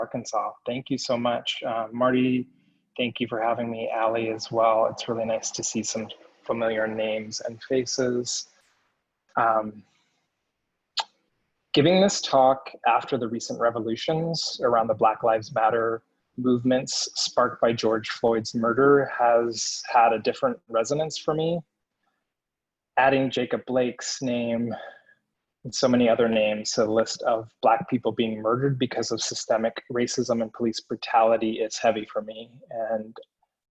Arkansas. Thank you so much. Marty, thank you for having me. Allie as well. It's really nice to see some familiar names and faces. Giving this talk after the recent revolutions around the Black Lives Matter movements sparked by George Floyd's murder has had a different resonance for me. Adding Jacob Blake's name and so many other names to the list of Black people being murdered because of systemic racism and police brutality is heavy for me. And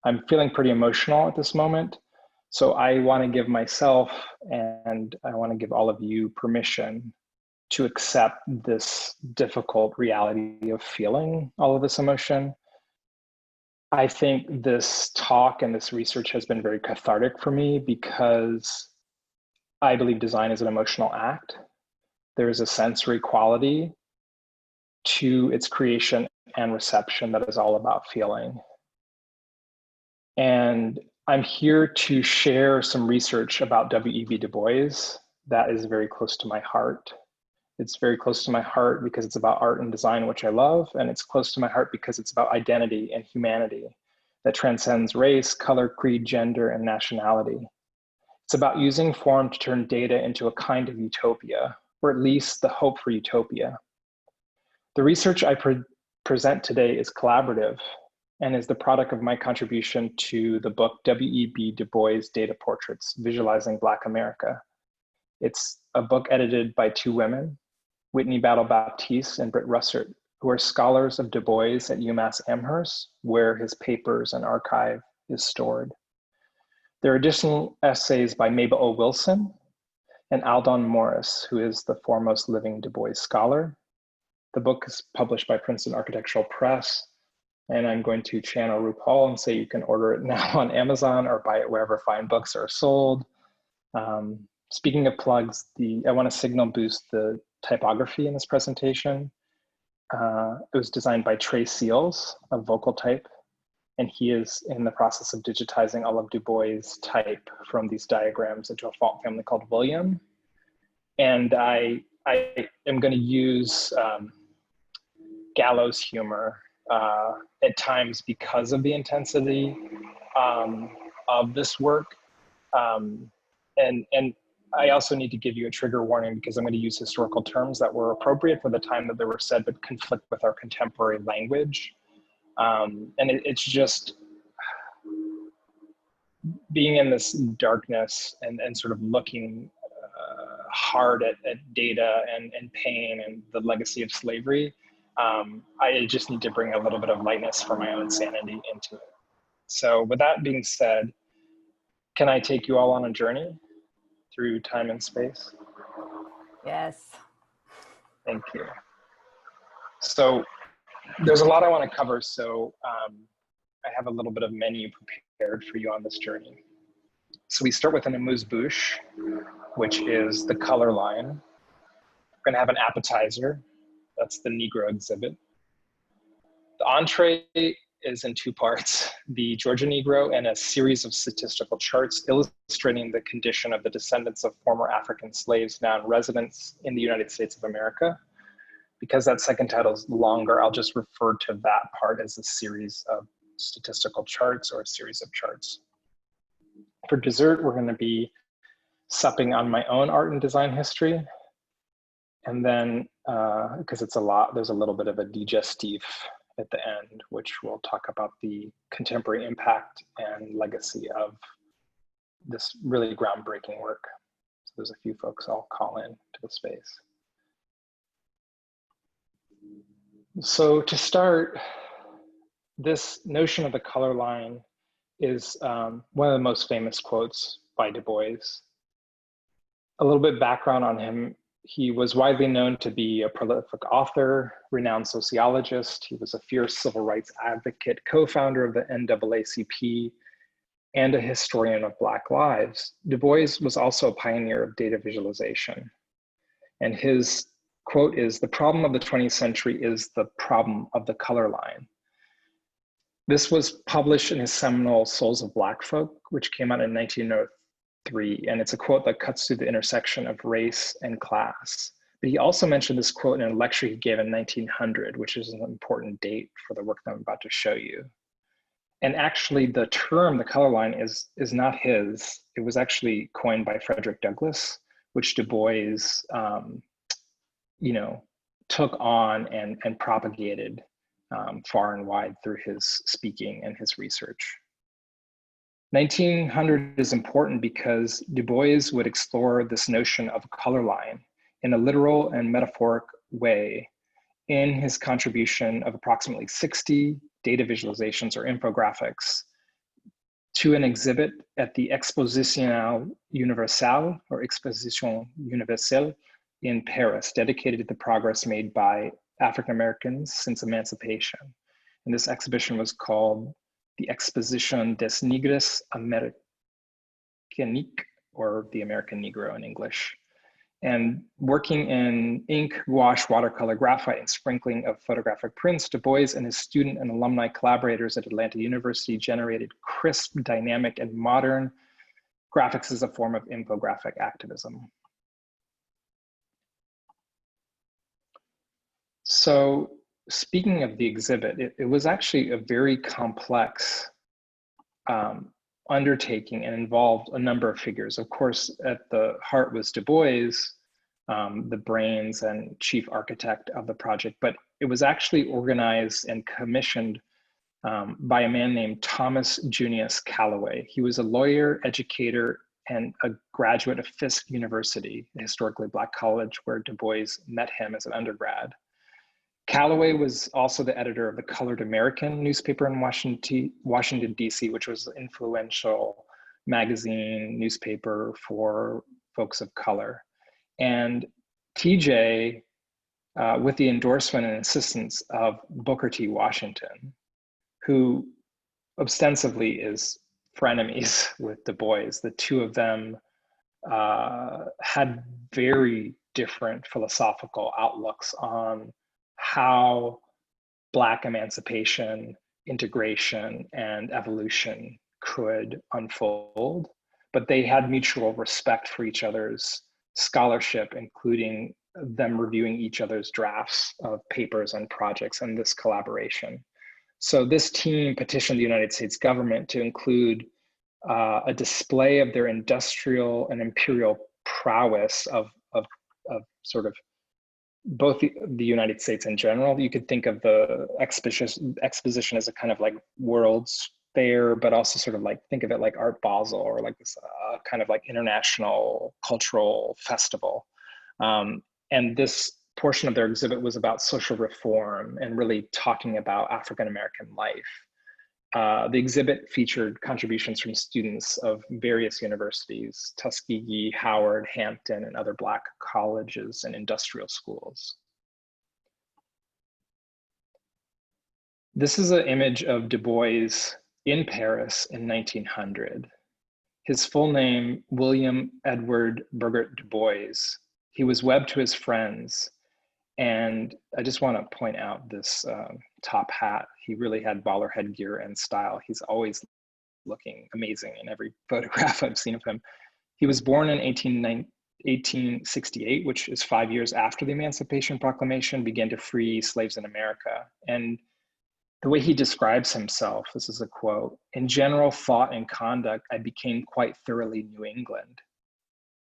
I'm feeling pretty emotional at this moment. So I want to give myself and I want to give all of you permission to accept this difficult reality of feeling all of this emotion. I think this talk and this research has been very cathartic for me because I believe design is an emotional act. There is a sensory quality to its creation and reception that is all about feeling. And I'm here to share some research about W.E.B. Du Bois that is very close to my heart. It's very close to my heart because it's about art and design, which I love, and it's close to my heart because it's about identity and humanity that transcends race, color, creed, gender, and nationality. It's about using form to turn data into a kind of utopia, or at least the hope for utopia. The research I present today is collaborative and is the product of my contribution to the book W.E.B. Du Bois Data Portraits, Visualizing Black America. It's a book edited by two women, Whitney Battle Baptiste and Britt Russert, who are scholars of Du Bois at UMass Amherst, where his papers and archive is stored. There are additional essays by Mabel O. Wilson and Aldon Morris, who is the foremost living Du Bois scholar. The book is published by Princeton Architectural Press, and I'm going to channel RuPaul and say you can order it now on Amazon or buy it wherever fine books are sold. Speaking of plugs, I want to signal boost the typography in this presentation. It was designed by Trey Seals of Vocal Type, and he is in the process of digitizing all of Du Bois' type from these diagrams into a font family called William. And I am going to use gallows humor at times because of the intensity of this work. And I also need to give you a trigger warning because I'm going to use historical terms that were appropriate for the time that they were said, but conflict with our contemporary language. And it's just being in this darkness and sort of looking hard at data and pain and the legacy of slavery. I just need to bring a little bit of lightness for my own sanity into it. So with that being said, can I take you all on a journey through time and space? Yes. Thank you. So there's a lot I want to cover, so I have a little bit of menu prepared for you on this journey. So we start with an amuse-bouche, which is the color line. We're going to have an appetizer. That's the Negro exhibit. The entree is in two parts, the Georgia Negro and a series of statistical charts illustrating the condition of the descendants of former African slaves now in residence in the United States of America. Because that second title is longer, I'll just refer to that part as a series of statistical charts or a series of charts. For dessert, we're going to be supping on my own art and design history. And then, because it's a lot, there's a little bit of a digestif at the end, which will talk about the contemporary impact and legacy of this really groundbreaking work. So there's a few folks I'll call in to the space. So to start, this notion of the color line is one of the most famous quotes by Du Bois. A little bit background on him. He was widely known to be a prolific author, renowned sociologist. He was a fierce civil rights advocate, co-founder of the NAACP, and a historian of Black lives. Du Bois was also a pioneer of data visualization. And his quote is, "The problem of the 20th century is the problem of the color line." This was published in his seminal Souls of Black Folk, which came out in 1903. And it's a quote that cuts through the intersection of race and class But he also mentioned this quote in a lecture he gave in 1900, which is an important date for the work that I'm about to show you. And actually the term, the color line, is not his. It was actually coined by Frederick Douglass, which Du Bois, took on and propagated far and wide through his speaking and his research. 1900 is important because Du Bois would explore this notion of a color line in a literal and metaphoric way in his contribution of approximately 60 data visualizations or infographics to an exhibit at the Exposition Universelle or Exposition Universelle in Paris, dedicated to the progress made by African Americans since emancipation. And this exhibition was called the Exposition des Nègres Américains, or the American Negro in English. And working in ink, gouache, watercolor, graphite, and sprinkling of photographic prints, Du Bois and his student and alumni collaborators at Atlanta University generated crisp, dynamic, and modern graphics as a form of infographic activism. So speaking of the exhibit, it was actually a very complex undertaking and involved a number of figures. Of course, at the heart was Du Bois, the brains and chief architect of the project, but it was actually organized and commissioned by a man named Thomas Junius Callaway. He was a lawyer, educator, and a graduate of Fisk University, a historically Black college where Du Bois met him as an undergrad. Callaway was also the editor of the Colored American newspaper in Washington, D.C., which was an influential magazine, newspaper for folks of color. And TJ, with the endorsement and assistance of Booker T. Washington, who ostensibly is frenemies with Du Bois, the two of them had very different philosophical outlooks on how Black emancipation, integration, and evolution could unfold. But they had mutual respect for each other's scholarship, including them reviewing each other's drafts of papers and projects and this collaboration. So this team petitioned the United States government to include a display of their industrial and imperial prowess of sort of both the United States in general. You could think of the exposition as a kind of like World's Fair, but also sort of like think of it like Art Basel or like this kind of like international cultural festival. And this portion of their exhibit was about social reform and really talking about African-American life. The exhibit featured contributions from students of various universities, Tuskegee, Howard, Hampton, and other Black colleges and industrial schools. This is an image of Du Bois in Paris in 1900. His full name, William Edward Burgert Du Bois. He was webbed to his friends. And I just want to point out this top hat. He really had baller headgear and style. He's always looking amazing in every photograph I've seen of him. He was born in 1868, which is 5 years after the Emancipation Proclamation began to free slaves in America. And the way he describes himself, this is a quote, "In general thought and conduct, I became quite thoroughly New England."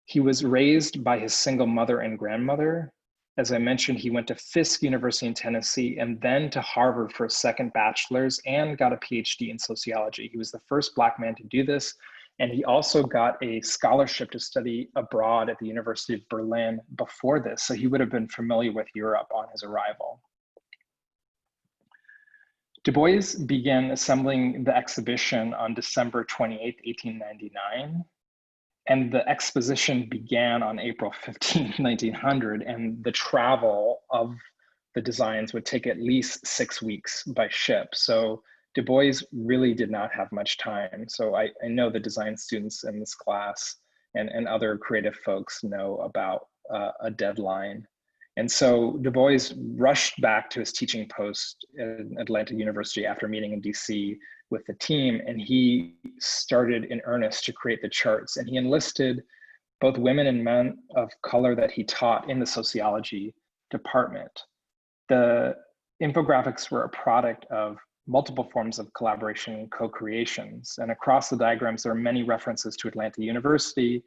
He was raised by his single mother and grandmother. As I mentioned, he went to Fisk University in Tennessee and then to Harvard for a second bachelor's and got a PhD in sociology. He was the first Black man to do this. And he also got a scholarship to study abroad at the University of Berlin before this. So he would have been familiar with Europe on his arrival. Du Bois began assembling the exhibition on December 28, 1899. And the exposition began on April 15, 1900, and the travel of the designs would take at least 6 weeks by ship. So Du Bois really did not have much time. So I know the design students in this class and other creative folks know about a deadline. And so Du Bois rushed back to his teaching post at Atlanta University after meeting in DC with the team, and he started in earnest to create the charts. And he enlisted both women and men of color that he taught in the sociology department. The infographics were a product of multiple forms of collaboration and co-creations. And across the diagrams, there are many references to Atlanta University.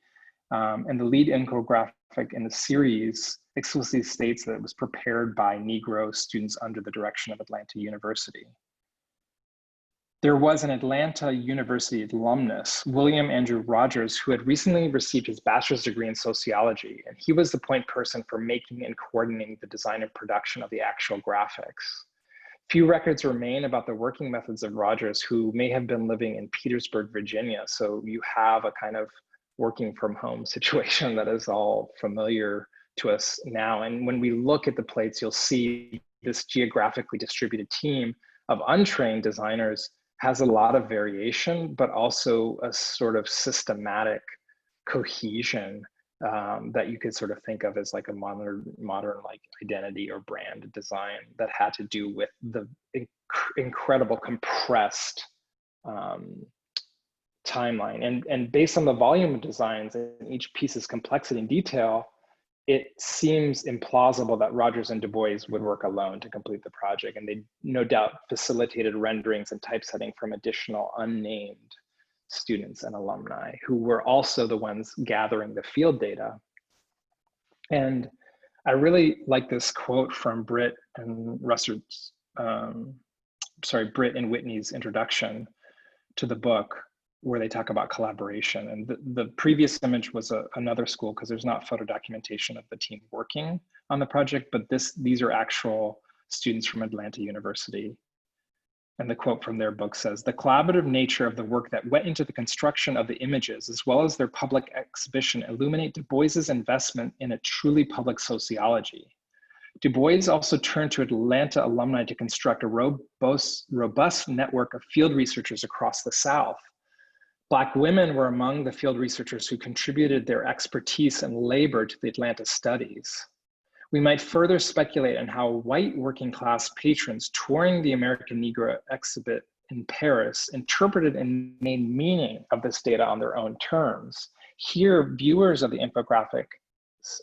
And the lead infographic in the series explicitly states that it was prepared by Negro students under the direction of Atlanta University. There was an Atlanta University alumnus, William Andrew Rogers, who had recently received his bachelor's degree in sociology, and he was the point person for making and coordinating the design and production of the actual graphics. Few records remain about the working methods of Rogers, who may have been living in Petersburg, Virginia. So you have a kind of working from home situation that is all familiar to us now. And when we look at the plates, you'll see this geographically distributed team of untrained designers has a lot of variation, but also a sort of systematic cohesion that you could sort of think of as like a modern like identity or brand design that had to do with the incredible compressed timeline. And based on the volume of designs and each piece's complexity and detail, it seems implausible that Rogers and Du Bois would work alone to complete the project. And they no doubt facilitated renderings and typesetting from additional unnamed students and alumni who were also the ones gathering the field data. And I really like this quote from Britt and Britt and Whitney's introduction to the book, where they talk about collaboration. And the previous image was another school, because there's not photo documentation of the team working on the project, but these are actual students from Atlanta University. And the quote from their book says, "The collaborative nature of the work that went into the construction of the images, as well as their public exhibition, illuminate Du Bois's investment in a truly public sociology. Du Bois also turned to Atlanta alumni to construct a robust network of field researchers across the South. Black women were among the field researchers who contributed their expertise and labor to the Atlanta studies. We might further speculate on how white working class patrons touring the American Negro exhibit in Paris interpreted and made meaning of this data on their own terms. Here, viewers of the infographic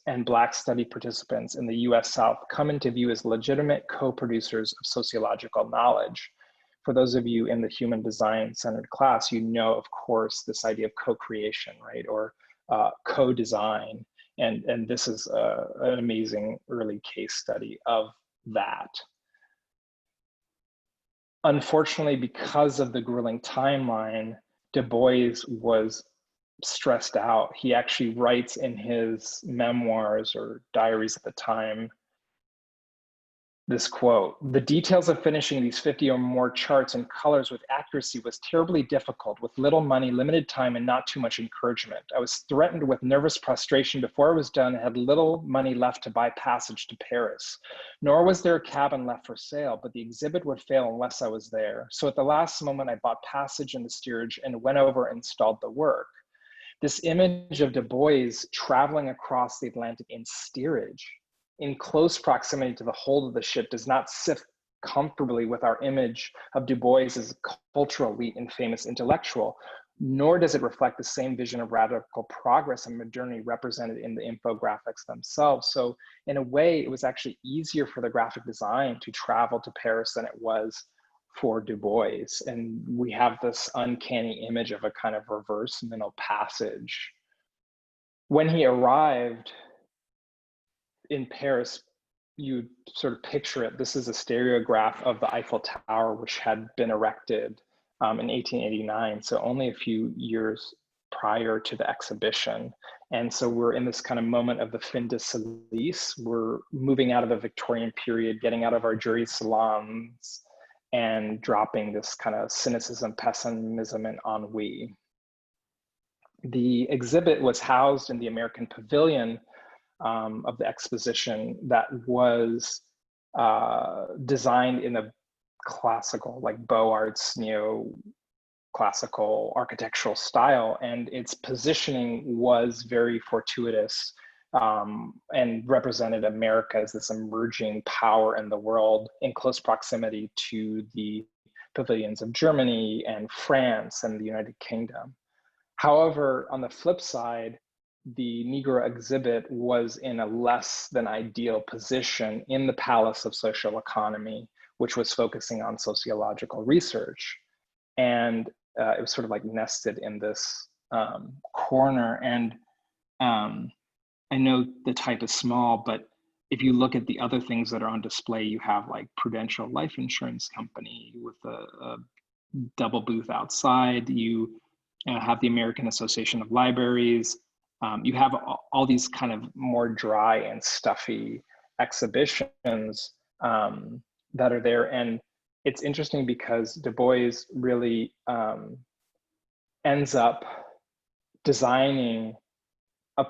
and Black study participants in the US South come into view as legitimate co-producers of sociological knowledge." For those of you in the human design centered class, you know, of course, this idea of co-creation, right? Or co-design. And this is an amazing early case study of that. Unfortunately, because of the grueling timeline, Du Bois was stressed out. He actually writes in his memoirs or diaries at the time, this quote, "The details of finishing these 50 or more charts and colors with accuracy was terribly difficult, with little money, limited time, and not too much encouragement. I was threatened with nervous prostration before I was done and had little money left to buy passage to Paris. Nor was there a cabin left for sale, but the exhibit would fail unless I was there. So at the last moment, I bought passage in the steerage and went over and installed the work." This image of Du Bois traveling across the Atlantic in steerage, in close proximity to the hold of the ship, does not sit comfortably with our image of Du Bois as a cultural elite and famous intellectual, nor does it reflect the same vision of radical progress and modernity represented in the infographics themselves. So in a way, it was actually easier for the graphic design to travel to Paris than it was for Du Bois. And we have this uncanny image of a kind of reverse mental passage. When he arrived in Paris, you sort of picture it. This is a stereograph of the Eiffel Tower, which had been erected in 1889, so only a few years prior to the exhibition. And so we're in this kind of moment of the fin de silice. We're moving out of the Victorian period, getting out of our jury salons, and dropping this kind of cynicism, pessimism, and ennui. The exhibit was housed in the American Pavilion of the exposition that was designed in a classical, like Beaux Arts, neo-classical architectural style, and its positioning was very fortuitous and represented America as this emerging power in the world in close proximity to the pavilions of Germany and France and the United Kingdom. However, on the flip side, the Negro exhibit was in a less than ideal position in the Palace of Social Economy, which was focusing on sociological research. And it was sort of like nested in this corner. And I know the type is small, but if you look at the other things that are on display, you have like Prudential Life Insurance Company with a double booth outside. You have the American Association of Libraries. You have all these kind of more dry and stuffy exhibitions that are there. And it's interesting because Du Bois really ends up designing a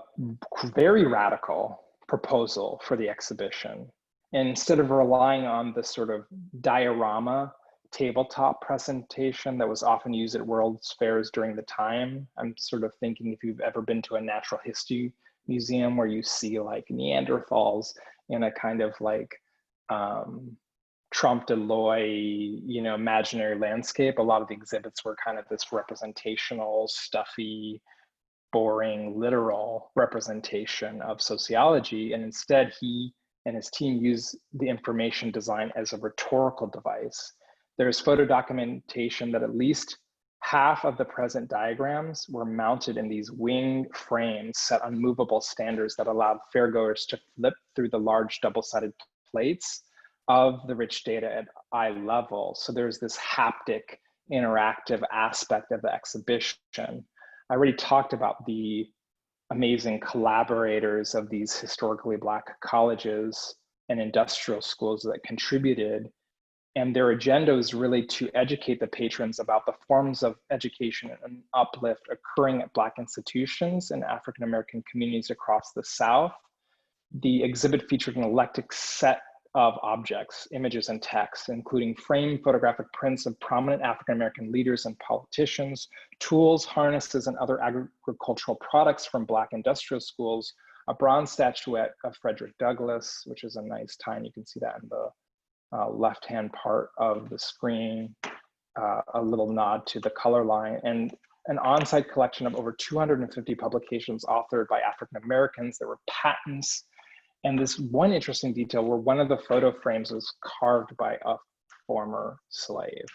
very radical proposal for the exhibition. And instead of relying on the sort of diorama tabletop presentation that was often used at World's Fairs during the time, I'm sort of thinking if you've ever been to a natural history museum where you see like Neanderthals in a kind of like Trompe l'oeil, you know, imaginary landscape, a lot of the exhibits were kind of this representational, stuffy, boring, literal representation of sociology. And instead, he and his team use the information design as a rhetorical device. There's photo documentation that at least half of the present diagrams were mounted in these wing frames set on movable standers that allowed fairgoers to flip through the large double-sided plates of the rich data at eye level. So there's this haptic, interactive aspect of the exhibition. I already talked about the amazing collaborators of these historically Black colleges and industrial schools that contributed. And their agenda is really to educate the patrons about the forms of education and uplift occurring at Black institutions and African-American communities across the South. The exhibit featured an eclectic set of objects, images, and texts, including framed photographic prints of prominent African-American leaders and politicians, tools, harnesses, and other agricultural products from Black industrial schools, a bronze statuette of Frederick Douglass, which is a nice tie, you can see that in the left-hand part of the screen, a little nod to the color line, and an on-site collection of over 250 publications authored by African-Americans. There were patents, and this one interesting detail where one of the photo frames was carved by a former slave.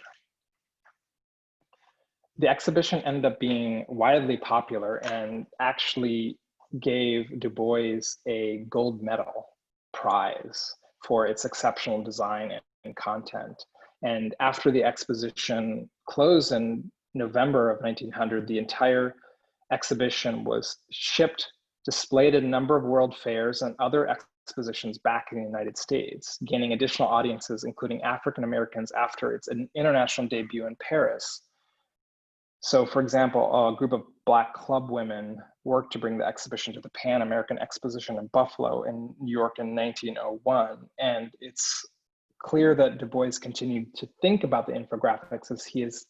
The exhibition ended up being widely popular and actually gave Du Bois a gold medal prize for its exceptional design and content. And after the exposition closed in November of 1900, the entire exhibition was shipped, displayed at a number of world fairs and other expositions back in the United States, gaining additional audiences, including African Americans after its international debut in Paris. So for example, a group of Black club women worked to bring the exhibition to the Pan American Exposition in Buffalo in New York in 1901. And it's clear that Du Bois continued to think about the infographics as his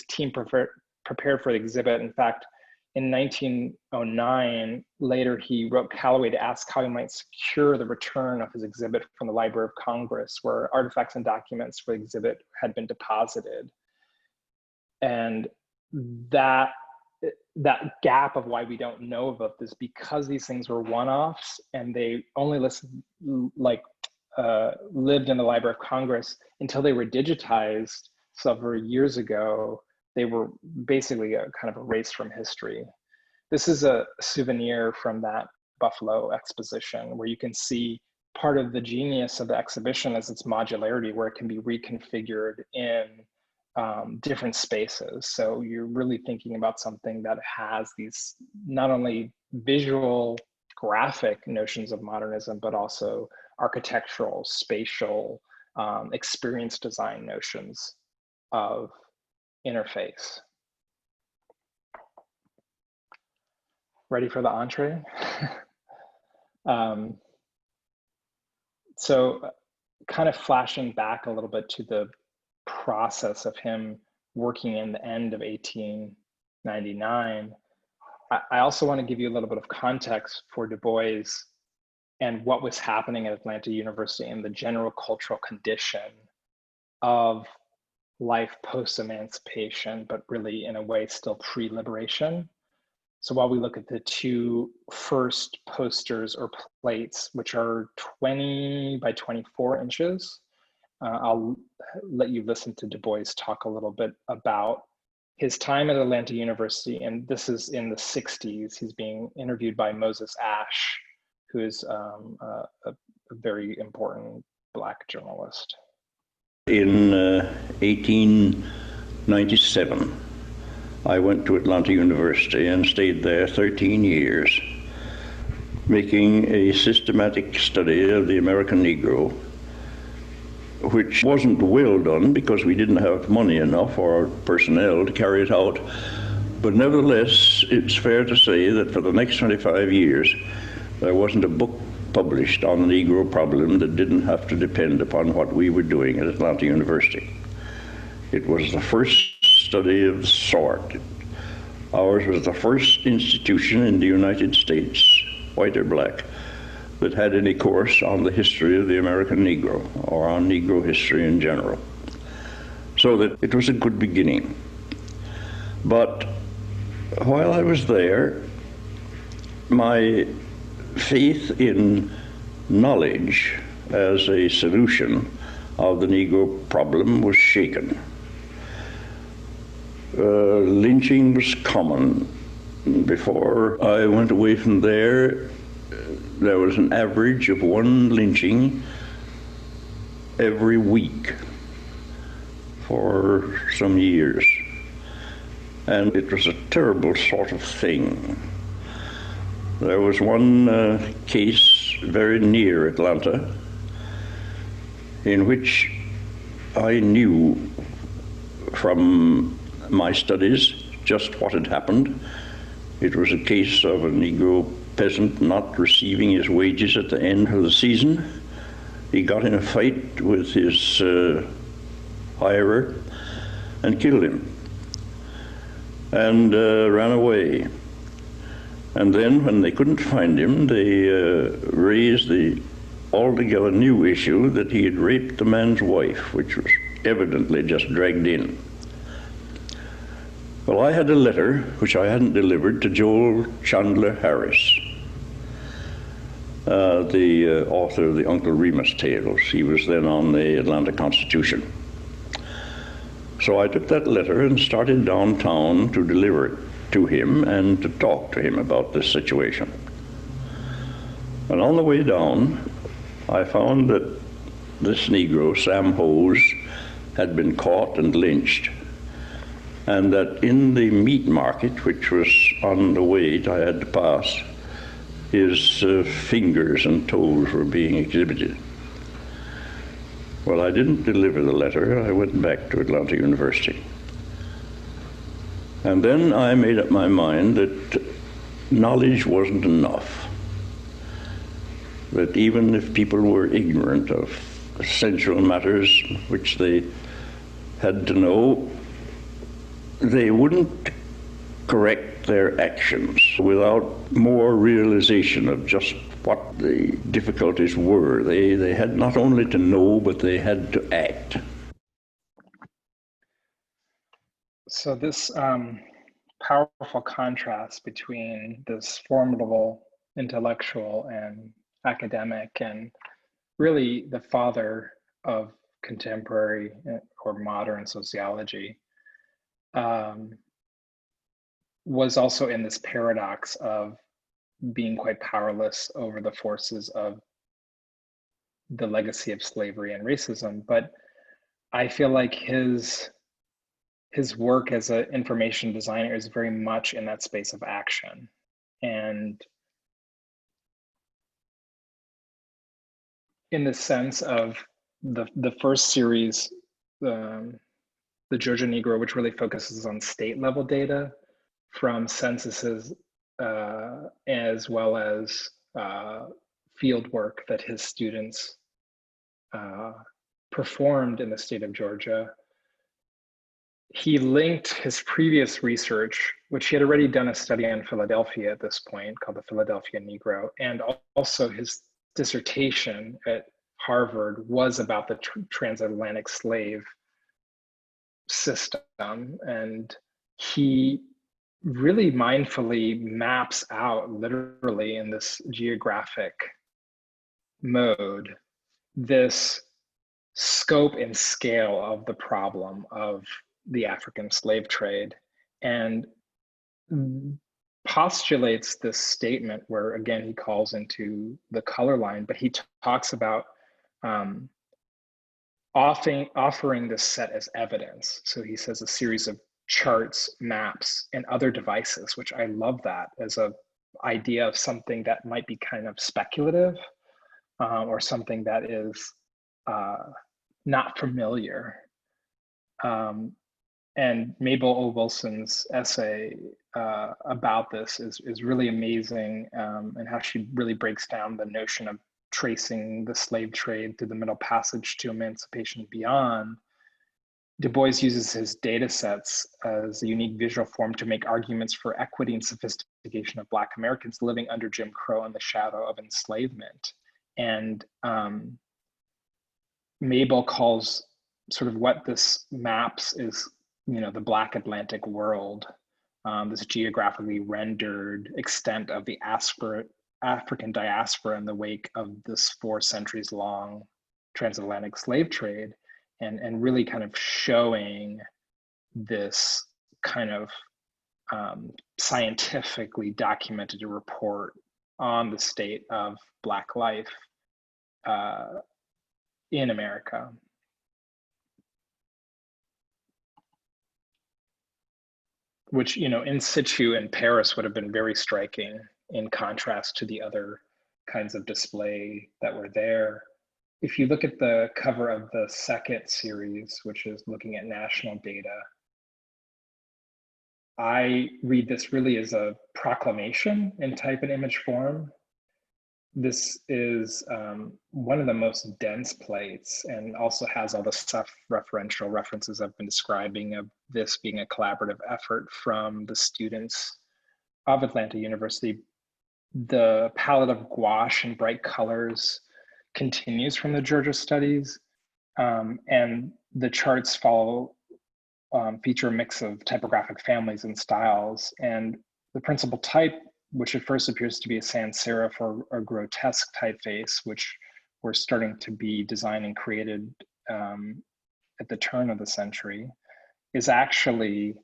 team prepared for the exhibit. In fact, in 1909, later he wrote Callaway to ask how he might secure the return of his exhibit from the Library of Congress, where artifacts and documents for the exhibit had been deposited. And that gap of why we don't know about this, because these things were one-offs and they only lived in the Library of Congress until they were digitized several years ago. They were basically a kind of erased from history. This is a souvenir from that Buffalo exposition where you can see part of the genius of the exhibition is its modularity, where it can be reconfigured in different spaces. So you're really thinking about something that has these not only visual, graphic notions of modernism, but also architectural, spatial, experience design notions of interface. Ready for the entree? So kind of flashing back a little bit to the process of him working in the end of 1899, I also want to give you a little bit of context for Du Bois and what was happening at Atlanta University and the general cultural condition of life post-emancipation, but really in a way still pre-liberation. So while we look at the two first posters or plates, which are 20 by 24 inches, I'll let you listen to Du Bois talk a little bit about his time at Atlanta University. And this is in the 60s. He's being interviewed by Moses Ashe, who is a very important Black journalist. In 1897, I went to Atlanta University and stayed there 13 years, making a systematic study of the American Negro, which wasn't well done because we didn't have money enough or personnel to carry it out. But nevertheless, it's fair to say that for the next 25 years, there wasn't a book published on the Negro problem that didn't have to depend upon what we were doing at Atlanta University. It was the first study of the sort. Ours was the first institution in the United States, white or black, that had any course on the history of the American Negro or on Negro history in general. So that it was a good beginning. But while I was there, my faith in knowledge as a solution of the Negro problem was shaken. Lynching was common. Before I went away from there, there was an average of one lynching every week for some years. And it was a terrible sort of thing. There was one case very near Atlanta in which I knew from my studies just what had happened. It was a case of a Negro peasant not receiving his wages at the end of the season. He got in a fight with his hirer and killed him and ran away. And then when they couldn't find him, they raised the altogether new issue that he had raped the man's wife, which was evidently just dragged in. Well, I had a letter which I hadn't delivered to Joel Chandler Harris, the author of the Uncle Remus tales. He was then on the Atlanta Constitution. So I took that letter and started downtown to deliver it to him and to talk to him about this situation. And on the way down, I found that this Negro, Sam Hose, had been caught and lynched, and that in the meat market, which was on the way I had to pass, his fingers and toes were being exhibited. Well, I didn't deliver the letter. I went back to Atlanta University. And then I made up my mind that knowledge wasn't enough. That even if people were ignorant of essential matters which they had to know, they wouldn't correct their actions without more realization of just what the difficulties were. They had not only to know, but they had to act. So this powerful contrast between this formidable intellectual and academic, and really the father of contemporary or modern sociology, was also in this paradox of being quite powerless over the forces of the legacy of slavery and racism. But I feel like his work as an information designer is very much in that space of action. And in the sense of the first series, the Georgia Negro, which really focuses on state level data from censuses as well as field work that his students performed in the state of Georgia. He linked his previous research, which he had already done a study on Philadelphia at this point called the Philadelphia Negro, and also his dissertation at Harvard was about the transatlantic slave system. And he really mindfully maps out, literally in this geographic mode, this scope and scale of the problem of the African slave trade, and postulates this statement where, again, he calls into the color line, but he talks about offering this set as evidence. So he says a series of charts, maps, and other devices, which I love that as a idea of something that might be kind of speculative, or something that is not familiar. And Mabel O. Wilson's essay about this is really amazing, and how she really breaks down the notion of tracing the slave trade through the Middle Passage to emancipation and beyond. Du Bois uses his data sets as a unique visual form to make arguments for equity and sophistication of Black Americans living under Jim Crow in the shadow of enslavement. And Mabel calls sort of what this maps is, the Black Atlantic world, this geographically rendered extent of the African diaspora in the wake of this 4 centuries long transatlantic slave trade, and really kind of showing this kind of scientifically documented report on the state of Black life in America. Which, in situ in Paris would have been very striking in contrast to the other kinds of display that were there. If you look at the cover of the second series, which is looking at national data, I read this really as a proclamation in type and image form. This is one of the most dense plates, and also has all the self-referential references I've been describing of this being a collaborative effort from the students of Atlanta University. The palette of gouache and bright colors continues from the Georgia studies, and the charts feature a mix of typographic families and styles. And the principal type, which at first appears to be a sans serif or a grotesque typeface, which were starting to be designed and created at the turn of the century, is actually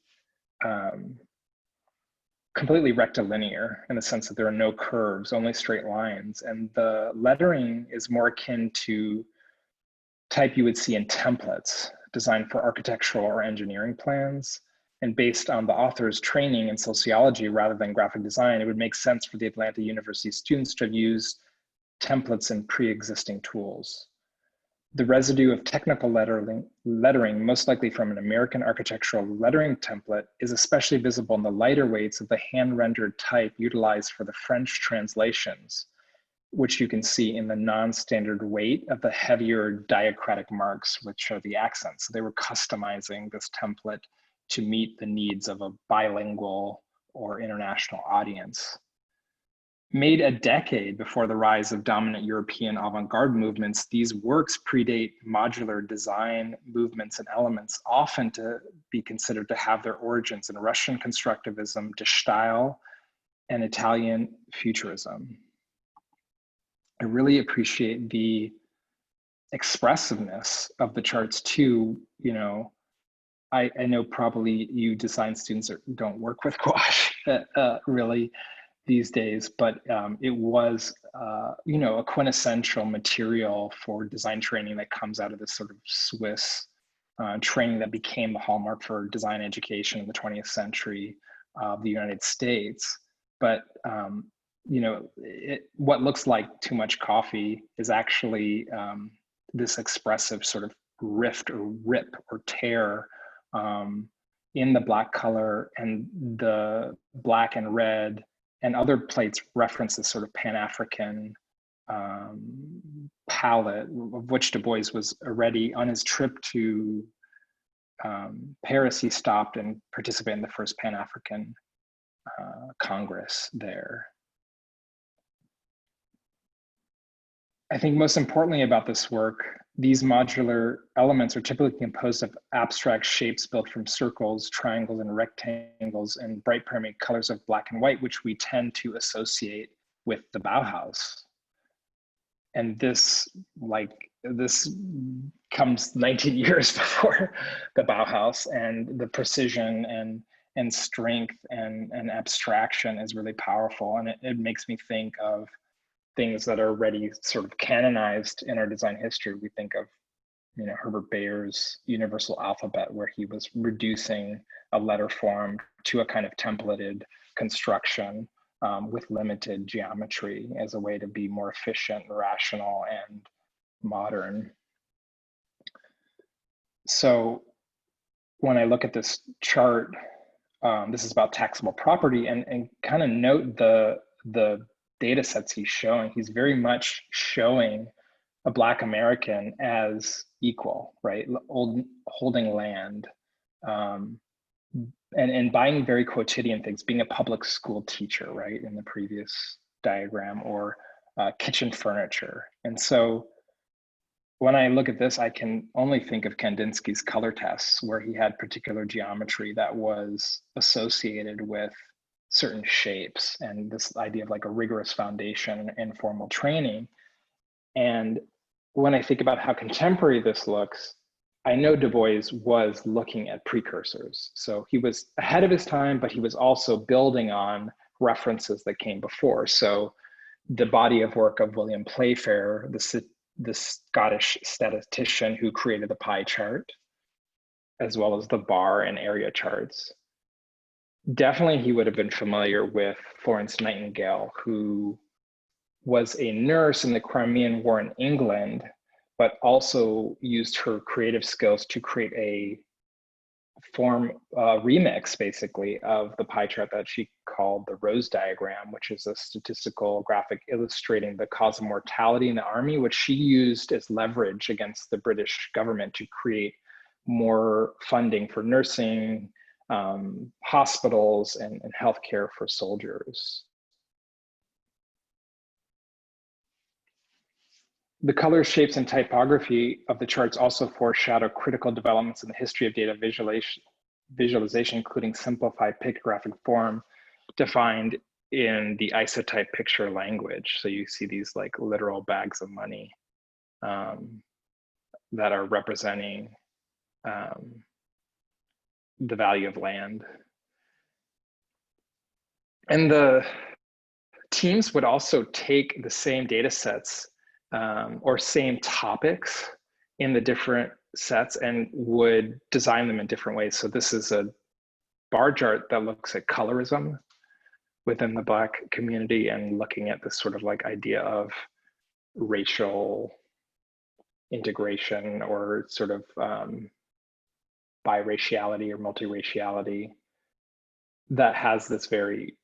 completely rectilinear in the sense that there are no curves, only straight lines. And the lettering is more akin to type you would see in templates designed for architectural or engineering plans. And based on the author's training in sociology rather than graphic design, it would make sense for the Atlanta University students to have used templates and pre-existing tools. The residue of technical lettering, most likely from an American architectural lettering template, is especially visible in the lighter weights of the hand-rendered type utilized for the French translations, which you can see in the non-standard weight of the heavier diacritic marks, which are the accents. So they were customizing this template to meet the needs of a bilingual or international audience. Made a decade before the rise of dominant European avant-garde movements, these works predate modular design movements and elements, often to be considered to have their origins in Russian constructivism, Gestalt, and Italian futurism. I really appreciate the expressiveness of the charts too. I know probably you design students don't work with gouache really these days, but it was a quintessential material for design training that comes out of this sort of Swiss training that became the hallmark for design education in the 20th century of the United States. But what looks like too much coffee is actually this expressive sort of rift or rip or tear in the Black color, and the black and red and other plates reference this sort of Pan-African palette, of which Du Bois was already on his trip to Paris. He stopped and participated in the first Pan-African Congress there. I think most importantly about this work, these modular elements are typically composed of abstract shapes built from circles, triangles, and rectangles, and bright primary colors of black and white, which we tend to associate with the Bauhaus. And this comes 19 years before the Bauhaus, and the precision and strength and abstraction is really powerful. And it makes me think of things that are already sort of canonized in our design history. We think of, you know, Herbert Bayer's universal alphabet, where he was reducing a letter form to a kind of templated construction with limited geometry as a way to be more efficient, rational, and modern. So when I look at this chart, this is about taxable property, and kind of note the data sets he's showing. He's very much showing a Black American as equal, right? Holding land, and buying very quotidian things, being a public school teacher, right, in the previous diagram, or kitchen furniture. And so when I look at this, I can only think of Kandinsky's color tests, where he had particular geometry that was associated with certain shapes, and this idea of like a rigorous foundation and formal training. And when I think about how contemporary this looks, I know Du Bois was looking at precursors. So he was ahead of his time, but he was also building on references that came before. So the body of work of William Playfair, the Scottish statistician who created the pie chart, as well as the bar and area charts. Definitely he would have been familiar with Florence Nightingale, who was a nurse in the Crimean War in England, but also used her creative skills to create a remix, basically, of the pie chart that she called the Rose diagram, which is a statistical graphic illustrating the cause of mortality in the army, which she used as leverage against the British government to create more funding for nursing, hospitals, and healthcare for soldiers. The colors, shapes, and typography of the charts also foreshadow critical developments in the history of data visualization, including simplified pictographic form defined in the isotype picture language. So you see these like literal bags of money that are representing the value of land. And the teams would also take the same data sets or same topics in the different sets and would design them in different ways. So this is a bar chart that looks at colorism within the Black community and looking at this sort of like idea of racial integration or sort of biraciality or multiraciality that has this very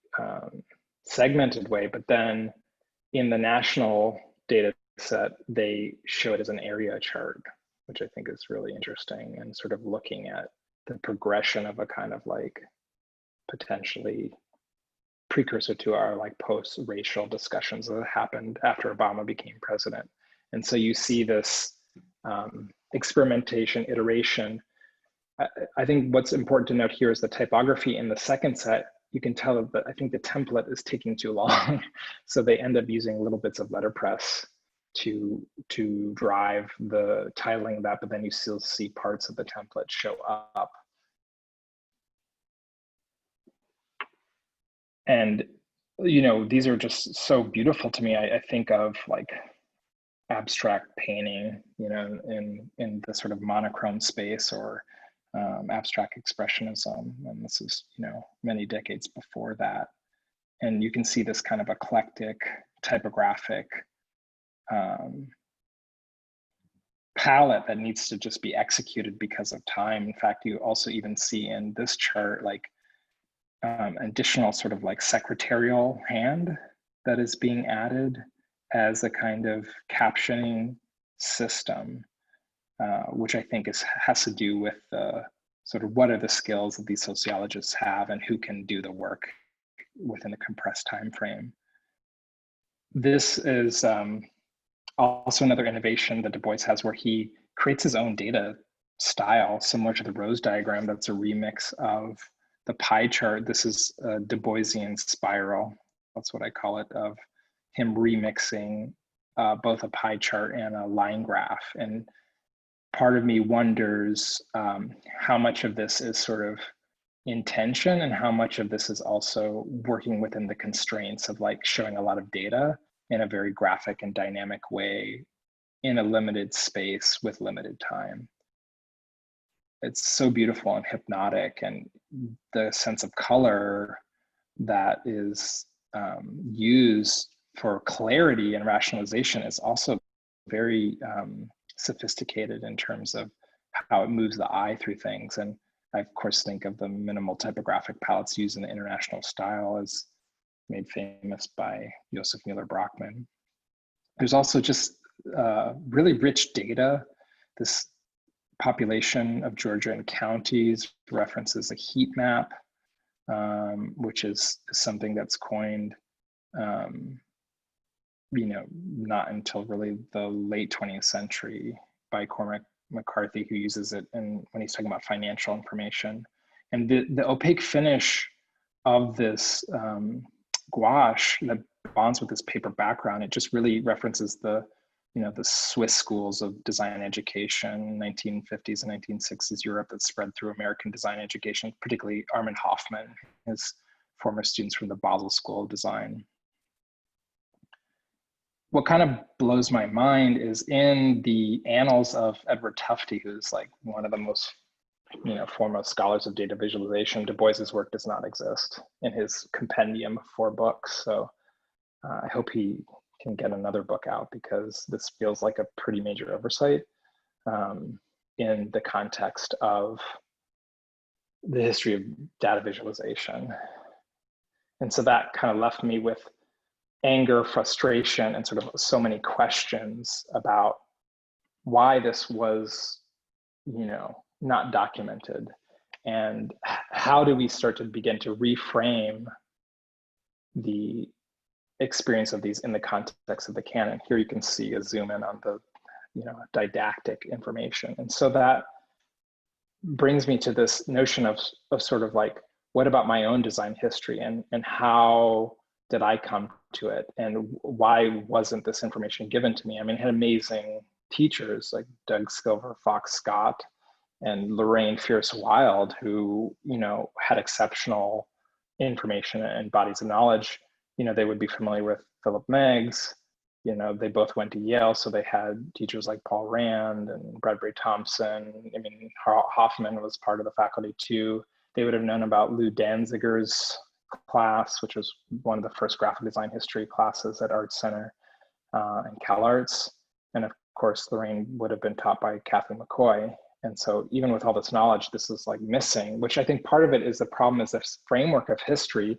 segmented way. But then in the national data set, they show it as an area chart, which I think is really interesting, and sort of looking at the progression of a kind of like potentially precursor to our like post-racial discussions that happened after Obama became president. And so you see this experimentation, iteration. I think what's important to note here is the typography in the second set. You can tell that I think the template is taking too long. So they end up using little bits of letterpress to drive the titling of that, but then you still see parts of the template show up. And, you know, these are just so beautiful to me. I think of like abstract painting, you know, in the sort of monochrome space, or abstract expressionism. And this is, you know, many decades before that. And you can see this kind of eclectic typographic palette that needs to just be executed because of time. In fact, you also even see in this chart, like additional sort of like secretarial hand that is being added as a kind of captioning system, which I think has to do with the sort of what are the skills that these sociologists have and who can do the work within a compressed time frame. This is also another innovation that Du Bois has where he creates his own data style, similar to the Rose diagram. That's a remix of the pie chart. This is a Du Boisian spiral. That's what I call it, of him remixing both a pie chart and a line graph. And part of me wonders how much of this is sort of intention and how much of this is also working within the constraints of like showing a lot of data in a very graphic and dynamic way in a limited space with limited time. It's so beautiful and hypnotic, and the sense of color that is used for clarity and rationalization is also very sophisticated in terms of how it moves the eye through things. And I, of course, think of the minimal typographic palettes used in the international style as made famous by Joseph Müller-Brockmann. There's also just really rich data. This population of Georgia and counties references a heat map, which is something that's coined, not until really the late 20th century by Cormac McCarthy, who uses it when he's talking about financial information. And the opaque finish of this gouache that bonds with this paper background, it just really references the Swiss schools of design education, 1950s and 1960s Europe that spread through American design education, particularly Armin Hoffman, his former students from the Basel School of Design. What kind of blows my mind is in the annals of Edward Tufte, who's like one of the most foremost scholars of data visualization, Du Bois's work does not exist in his compendium of 4 books. So I hope he can get another book out, because this feels like a pretty major oversight in the context of the history of data visualization. And so that kind of left me with anger, frustration, and sort of so many questions about why this was, not documented, and how do we start to begin to reframe the experience of these in the context of the canon. Here you can see a zoom in on the didactic information. And so that brings me to this notion of sort of like, what about my own design history, and how did I come to it, and why wasn't this information given to me? I mean, I had amazing teachers like Doug Skilver, Fox Scott, and Lorraine Fierce Wild, who had exceptional information and bodies of knowledge. They would be familiar with Philip Meggs. They both went to Yale, so they had teachers like Paul Rand and Bradbury Thompson. I mean, Hoffman was part of the faculty too. They would have known about Lou Danziger's class, which was one of the first graphic design history classes at Art Center and CalArts. And of course, Lorraine would have been taught by Kathy McCoy. And so even with all this knowledge, this is like missing, which I think part of it is the problem is this framework of history,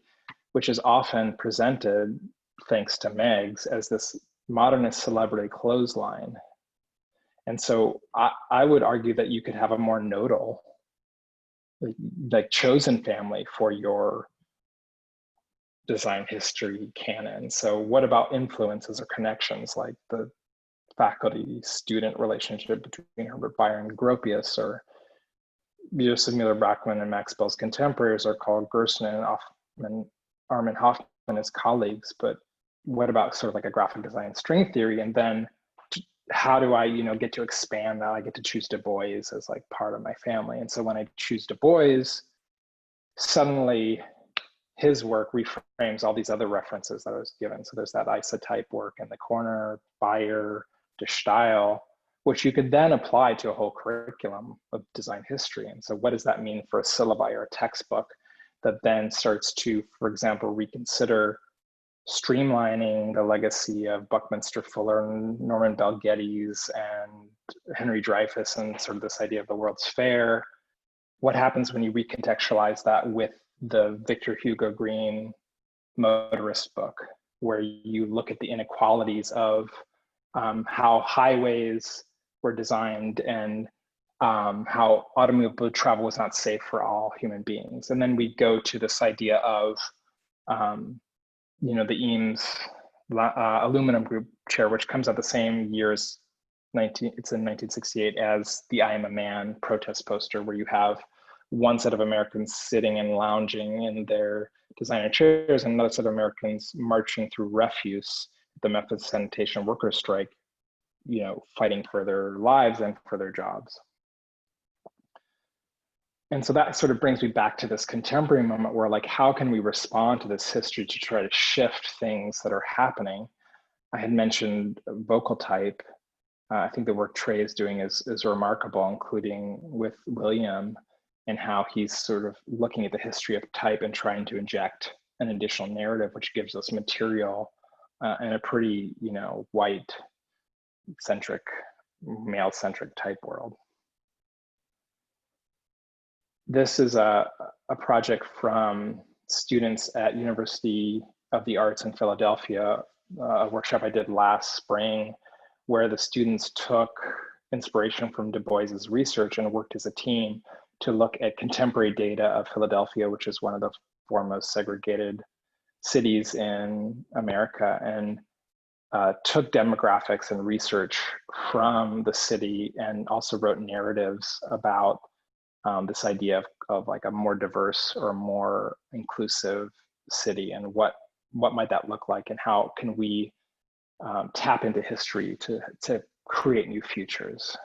which is often presented, thanks to Meggs, as this modernist celebrity clothesline. And so I would argue that you could have a more nodal, like chosen family for your design history canon. So what about influences or connections, like the faculty-student relationship between Herbert Byron and Gropius, or Joseph Müller-Brockmann and Max Bell's contemporaries are called Gerson and Armin Hoffman as colleagues, but what about sort of like a graphic design string theory? And then how do I, get to expand that? I get to choose Du Bois as like part of my family. And so when I choose Du Bois, suddenly his work reframes all these other references that I was given. So there's that isotype work in the corner, Bayer, De Stijl, which you could then apply to a whole curriculum of design history. And so what does that mean for a syllabi or a textbook that then starts to, for example, reconsider streamlining the legacy of Buckminster Fuller and Norman Bell Geddes and Henry Dreyfuss and sort of this idea of the World's Fair? What happens when you recontextualize that with the Victor Hugo Green motorist book, where you look at the inequalities of how highways were designed and how automobile travel was not safe for all human beings. And then we go to this idea of, the Eames aluminum group chair, which comes out the same year as it's in 1968 as the I Am a Man protest poster, where you have one set of Americans sitting and lounging in their designer chairs and another set of Americans marching through refuse, the Memphis sanitation workers strike, you know, fighting for their lives and for their jobs. And so that sort of brings me back to this contemporary moment where, like, how can we respond to this history to try to shift things that are happening? I had mentioned vocal type. I think the work Trey is doing is remarkable, including with William, and how he's sort of looking at the history of type and trying to inject an additional narrative, which gives us material in a pretty, you know, white-centric, male-centric type world. This is a project from students at University of the Arts in Philadelphia, a workshop I did last spring, where the students took inspiration from Du Bois's research and worked as a team to look at contemporary data of Philadelphia, which is one of the foremost segregated cities in America, and took demographics and research from the city and also wrote narratives about this idea of like a more diverse or more inclusive city, and what might that look like, and how can we tap into history to create new futures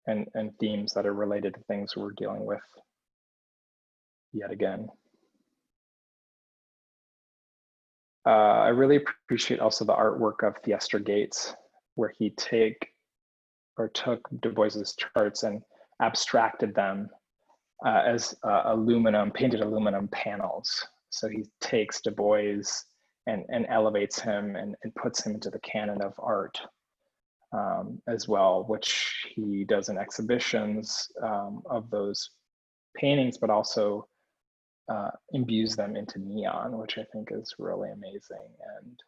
and themes that are related to things we're dealing with yet again. I really appreciate also the artwork of Theaster Gates, where he took Du Bois's charts and abstracted them as painted aluminum panels. So he takes Du Bois and elevates him and puts him into the canon of art as well, which he does in exhibitions of those paintings, but also imbues them into neon, which I think is really amazing and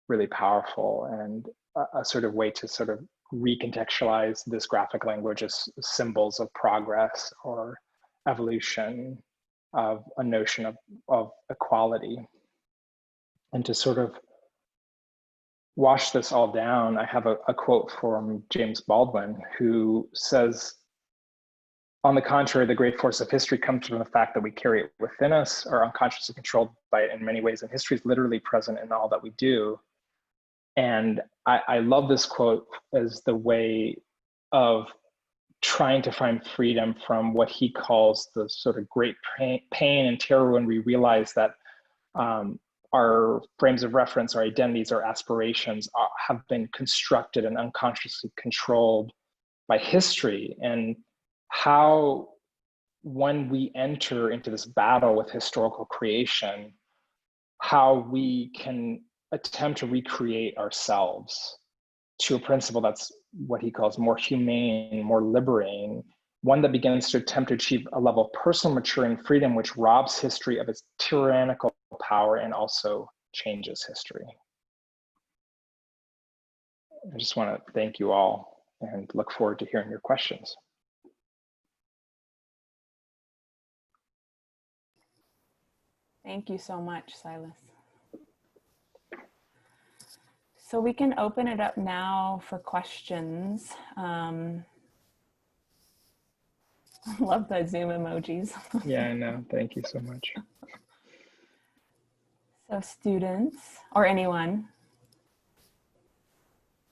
really powerful, and a sort of way to sort of recontextualize this graphic language as symbols of progress or evolution of a notion of equality. And to sort of wash this all down, I have a quote from James Baldwin, who says, "On the contrary, the great force of history comes from the fact that we carry it within us, are unconsciously controlled by it in many ways, and history is literally present in all that we do." And I love this quote as the way of trying to find freedom from what he calls the sort of great pain and terror when we realize that our frames of reference, our identities, our aspirations have been constructed and unconsciously controlled by history, and how when we enter into this battle with historical creation, how we can attempt to recreate ourselves to a principle that's what he calls more humane, more liberating, one that begins to attempt to achieve a level of personal maturity and freedom which robs history of its tyrannical power and also changes history. I just want to thank you all and look forward to hearing your questions. Thank you so much, Silas. So we can open it up now for questions. I love the Zoom emojis. Yeah, I know. Thank you so much. So students, or anyone,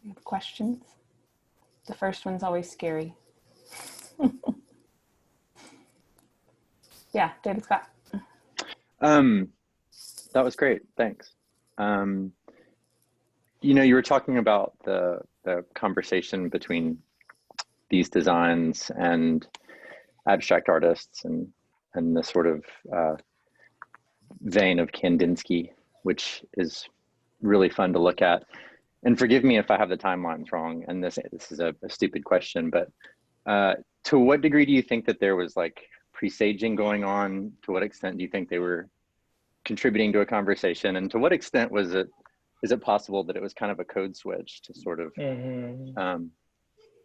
you have questions? The first one's always scary. Yeah, David Scott. That was great, thanks. You know, you were talking about the conversation between these designs and abstract artists and the sort of vein of Kandinsky, which is really fun to look at. And forgive me if I have the timelines wrong, and this is a stupid question, but to what degree do you think that there was like presaging going on? To what extent do you think they were contributing to a conversation? And to what extent is it possible that it was kind of a code switch to sort of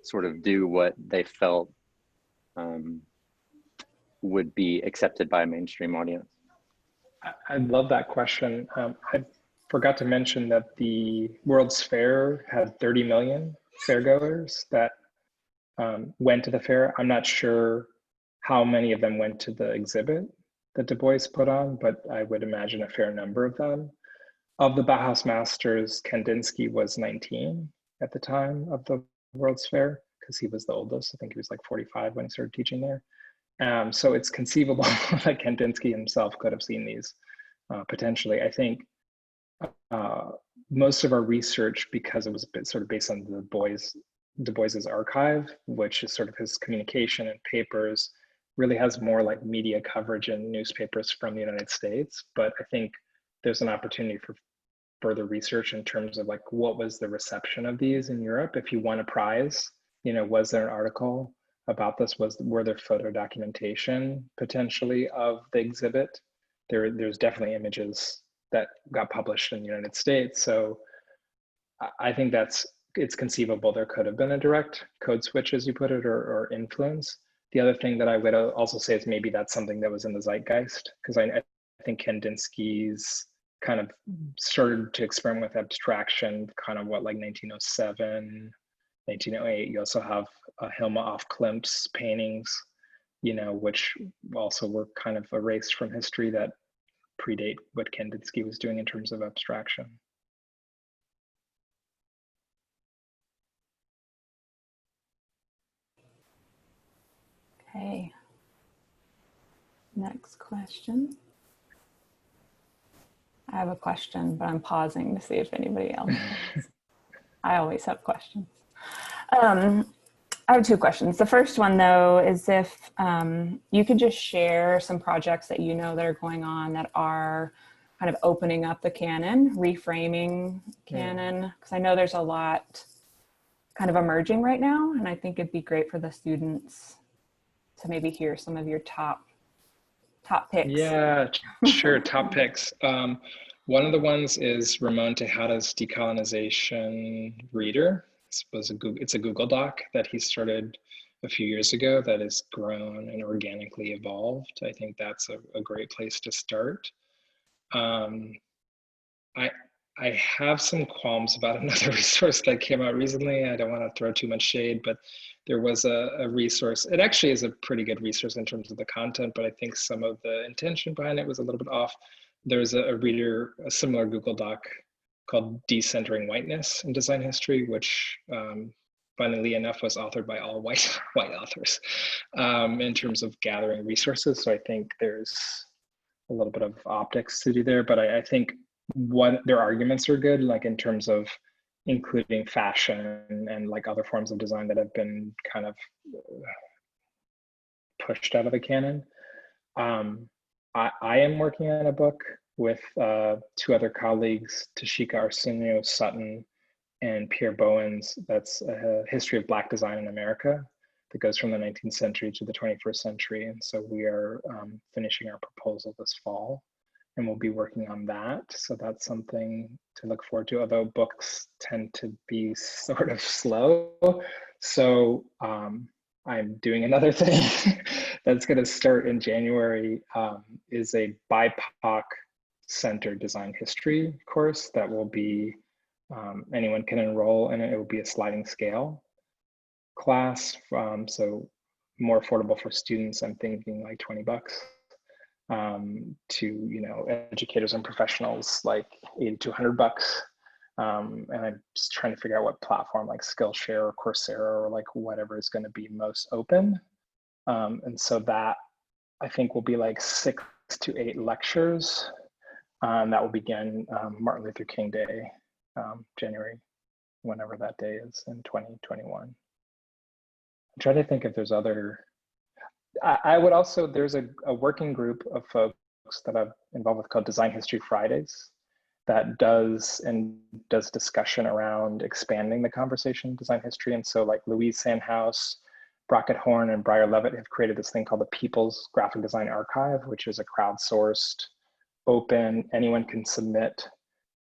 sort of do what they felt would be accepted by a mainstream audience? I love that question. I forgot to mention that the World's Fair had 30 million fairgoers that went to the fair. I'm not sure how many of them went to the exhibit that Du Bois put on, but I would imagine a fair number of them. Of the Bauhaus masters, Kandinsky was 19 at the time of the World's Fair, because he was the oldest. I think he was like 45 when he started teaching there. So it's conceivable that Kandinsky himself could have seen these potentially. I think most of our research, because it was a bit sort of based on Du Bois's archive, which is sort of his communication and papers, really has more like media coverage in newspapers from the United States. But I think there's an opportunity for further research in terms of like, what was the reception of these in Europe? If you won a prize, you know, was there an article about this? Were there photo documentation potentially of the exhibit? There's definitely images that got published in the United States. So I think it's conceivable there could have been a direct code switch, as you put it, or influence. The other thing that I would also say is maybe that's something that was in the zeitgeist, because I think Kandinsky's kind of started to experiment with abstraction, kind of what, like 1907, 1908. You also have Hilma af Klint's paintings, you know, which also were kind of erased from history, that predate what Kandinsky was doing in terms of abstraction. Okay. Next question. I have a question, but I'm pausing to see if anybody else has. I always have questions. I have two questions. The first one, though, is if you could just share some projects that you know that are going on that are kind of opening up the canon, reframing canon, because I know there's a lot kind of emerging right now, and I think it'd be great for the students to maybe hear some of your top picks. Yeah, sure, top picks. One of the ones is Ramon Tejada's decolonization reader. It's a Google Doc that he started a few years ago that has grown and organically evolved. I think that's a great place to start. I have some qualms about another resource that came out recently. I don't want to throw too much shade, but there was a resource. It actually is a pretty good resource in terms of the content, but I think some of the intention behind it was a little bit off. There's a similar Google Doc called Decentering Whiteness in Design History, which funnily enough was authored by all white authors in terms of gathering resources. So I think there's a little bit of optics to do there, but I think their arguments are good, like in terms of including fashion and like other forms of design that have been kind of pushed out of the canon. I am working on a book with two other colleagues, Tashika Arsenio Sutton and Pierre Bowens, that's a history of Black design in America that goes from the 19th century to the 21st century. And so we are finishing our proposal this fall, and we'll be working on that. So that's something to look forward to, although books tend to be sort of slow. So I'm doing another thing that's gonna start in January, is a BIPOC-centered design history course that will be, anyone can enroll in it. It will be a sliding scale class, so more affordable for students. I'm thinking like $20. To, you know, educators and professionals like $80 to $100. And I'm just trying to figure out what platform, like Skillshare or Coursera or like whatever is going to be most open. And so that I think will be like 6 to 8 lectures. That will begin Martin Luther King Day, January, whenever that day is in 2021. I'm trying to think if there's other. I would also, there's a working group of folks that I'm involved with called Design History Fridays that does discussion around expanding the conversation in design history. And so like Louise Sandhouse, Brockett Horn, and Briar Levitt have created this thing called the People's Graphic Design Archive, which is a crowdsourced, open, anyone can submit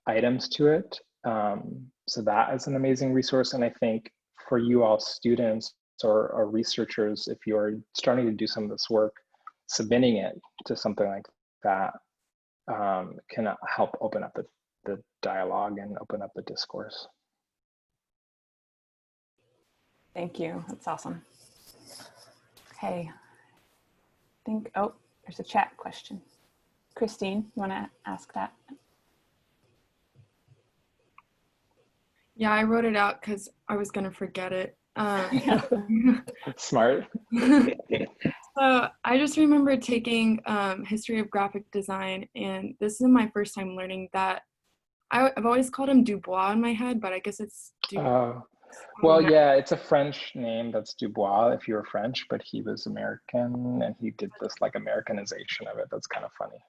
items to it. So that is an amazing resource. And I think for you all students or researchers, if you're starting to do some of this work, submitting it to something like that can help open up the dialogue and open up the discourse. Thank you. That's awesome. Okay. Oh, there's a chat question. Christine, you want to ask that? Yeah, I wrote it out because I was going to forget it. Smart. So I just remember taking history of graphic design, and this is my first time learning that. I've always called him Dubois in my head, but I guess it's Dubois. Well, yeah, it's a French name. That's Dubois if you're French, but he was American and he did this like Americanization of it. That's kind of funny.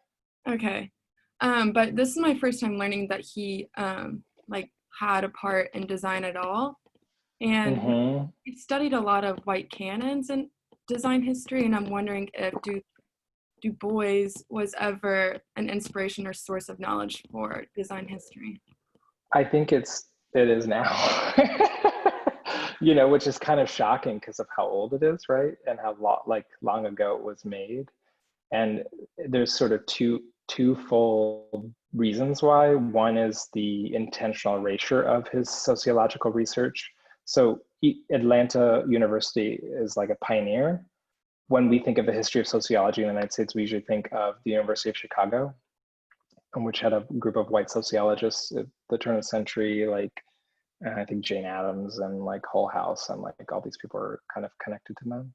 Okay. But this is my first time learning that he like had a part in design at all. And he studied a lot of white canons in design history, and I'm wondering if Du Bois was ever an inspiration or source of knowledge for design history. I think it is now. You know, which is kind of shocking because of how old it is, right? And how long ago it was made. And there's sort of twofold reasons why. One is the intentional erasure of his sociological research. So Atlanta University is like a pioneer. When we think of the history of sociology in the United States, we usually think of the University of Chicago, which had a group of white sociologists at the turn of the century, like I think Jane Addams and like Hull House, and like all these people are kind of connected to them.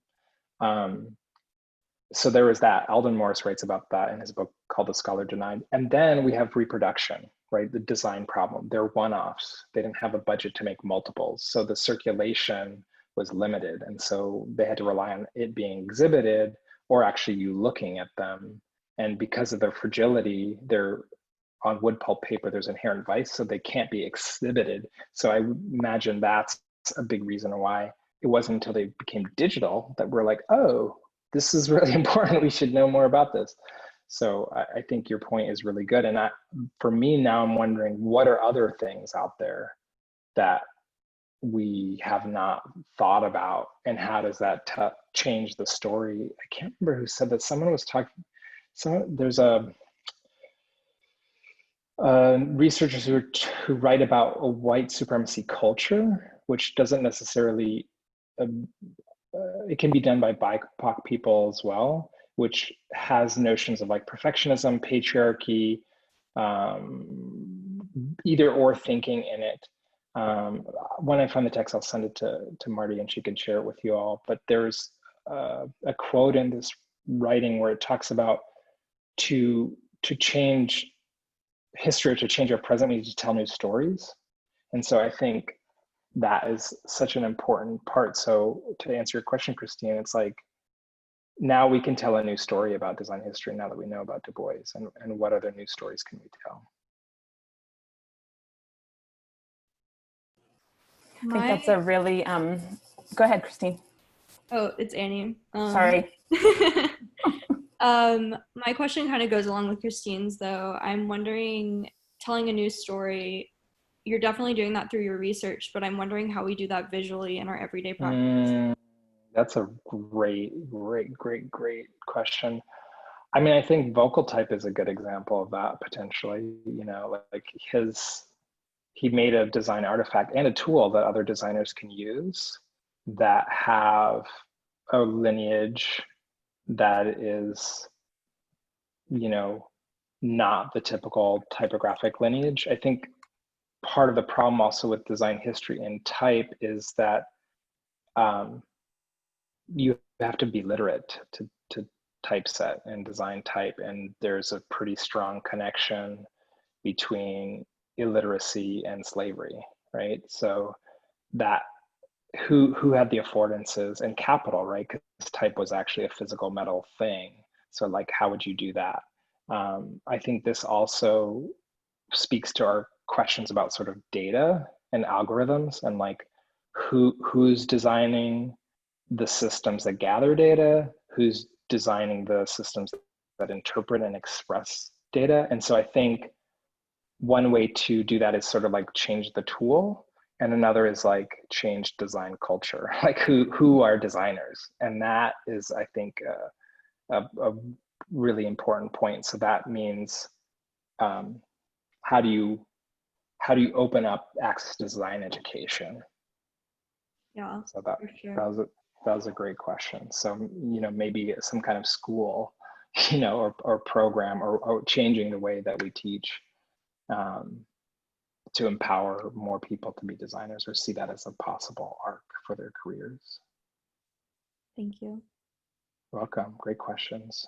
So there was that. Alden Morris writes about that in his book called The Scholar Denied. And then we have reproduction, right? The design problem. They're one-offs. They didn't have a budget to make multiples. So the circulation was limited. And so they had to rely on it being exhibited or actually you looking at them. And because of their fragility, they're on wood pulp paper, there's inherent vice, so they can't be exhibited. So I imagine that's a big reason why it wasn't until they became digital that we're like, oh, this is really important. We should know more about this. So I think your point is really good. And for me now, I'm wondering what are other things out there that we have not thought about, and how does that change the story? I can't remember who said that. Someone was talking, there's researchers who write about a white supremacy culture, which doesn't necessarily, it can be done by BIPOC people as well, which has notions of like perfectionism, patriarchy, either or thinking in it. When I find the text, I'll send it to Marty and she can share it with you all. But there's a quote in this writing where it talks about to change history, to change our present, we need to tell new stories. And so I think that is such an important part. So to answer your question, Christine, it's like, now we can tell a new story about design history now that we know about Du Bois, and what other new stories can we tell? I think that's a really, go ahead, Christine. Oh, it's Annie. Sorry. My question kind of goes along with Christine's though. I'm wondering, telling a new story, you're definitely doing that through your research, but I'm wondering how we do that visually in our everyday practice. That's a great question. I mean, I think vocal type is a good example of that potentially. You know, like he made a design artifact and a tool that other designers can use that have a lineage that is, you know, not the typical typographic lineage. I think part of the problem also with design history and type is that you have to be literate to typeset and design type, and there's a pretty strong connection between illiteracy and slavery, right? So that who had the affordances and capital, right? Because type was actually a physical metal thing. So like, how would you do that? I think this also speaks to our questions about sort of data and algorithms, and like who's designing the systems that gather data, who's designing the systems that interpret and express data. And so I think one way to do that is sort of like change the tool, and another is like change design culture, like who are designers. And that is, I think, a really important point. So that means how do you open up access to design education? Yeah, So that, for sure. that was a great question. So, you know, maybe some kind of school, you know, or program, or changing the way that we teach to empower more people to be designers, or see that as a possible arc for their careers. Thank you. Welcome. Great questions.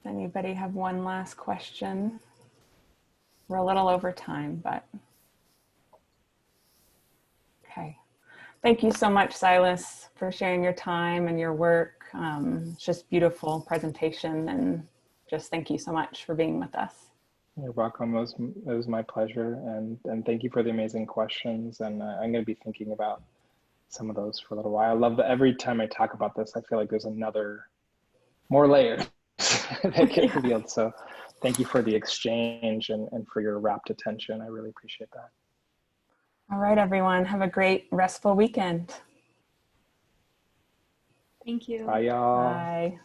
Anybody have one last question? We're a little over time, but okay. Thank you so much, Silas, for sharing your time and your work. It's just beautiful presentation, and just thank you so much for being with us. You're welcome. It was my pleasure, and thank you for the amazing questions. And I'm going to be thinking about some of those for a little while. I love that every time I talk about this, I feel like there's more layers that get revealed. So thank you for the exchange and for your rapt attention. I really appreciate that. All right, everyone. Have a great restful weekend. Thank you. Bye, y'all. Bye.